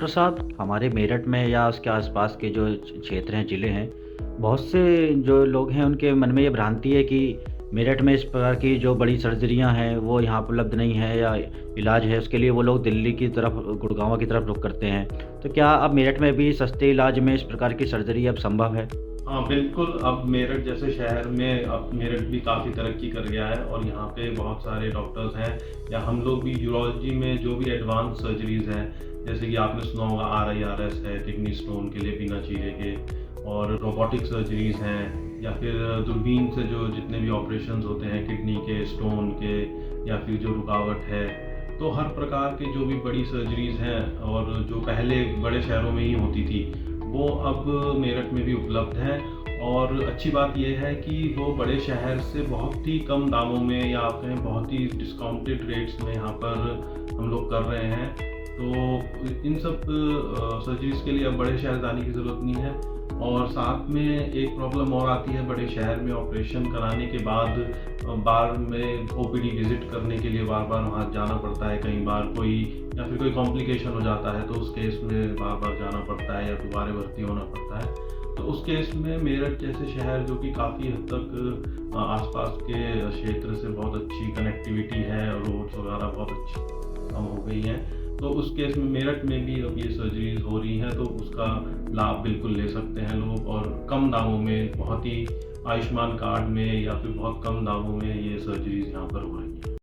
Doctor साहब, हमारे मेरठ में या उसके आसपास के जो क्षेत्र हैं, ज़िले हैं, बहुत से जो लोग हैं उनके मन में ये भ्रांति है कि मेरठ में इस प्रकार की जो बड़ी सर्जरियाँ हैं वो यहाँ उपलब्ध नहीं है या इलाज है उसके लिए वो लोग दिल्ली की तरफ, गुड़गाँव की तरफ रुख करते हैं। तो क्या अब मेरठ में भी सस्ते इलाज में इस प्रकार की सर्जरी अब संभव है? हाँ, बिल्कुल। अब मेरठ जैसे शहर में अब मेरठ भी काफ़ी तरक्की कर गया है और यहाँ पे बहुत सारे डॉक्टर्स हैं, या हम लोग भी यूरोलॉजी में जो भी एडवांस सर्जरीज़ हैं, जैसे कि आपने सुना होगा RIRS है किडनी स्टोन के लिए बिना चीरे के, और रोबोटिक सर्जरीज़ हैं, या फिर दूरबीन से जो जितने भी ऑपरेशंस होते हैं किडनी के, स्टोन के, या फिर जो रुकावट है, तो हर प्रकार के जो भी बड़ी सर्जरीज़ हैं और जो पहले बड़े शहरों में ही होती थी, वो अब मेरठ में भी उपलब्ध हैं। और अच्छी बात यह है कि वो बड़े शहर से बहुत ही कम दामों में, या आप कहें बहुत ही डिस्काउंटेड रेट्स में यहाँ पर हम लोग कर रहे हैं। तो इन सब सर्जरीज़ के लिए अब बड़े शहर जाने की ज़रूरत नहीं है। और साथ में एक प्रॉब्लम और आती है बड़े शहर में, ऑपरेशन कराने के बाद बार में OPD विज़िट करने के लिए बार-बार वहाँ जाना पड़ता है। कई बार कोई या फिर कोई कॉम्प्लिकेशन हो जाता है तो उस केस में बार-बार जाना पड़ता है या दोबारा भर्ती होना पड़ता है। तो उस केस में मेरठ जैसे शहर, जो कि काफ़ी हद तक आसपास के क्षेत्र से बहुत अच्छी कनेक्टिविटी है और रोड्स वगैरह बहुत अच्छी हो गई हैं, तो उस केस में मेरठ में भी अब ये सर्जरीज़ हो रही हैं, तो उसका लाभ बिल्कुल ले सकते हैं लोग, और कम दामों में, बहुत ही आयुष्मान कार्ड में या फिर बहुत कम दामों में ये सर्जरीज़ यहाँ पर हो रही हैं।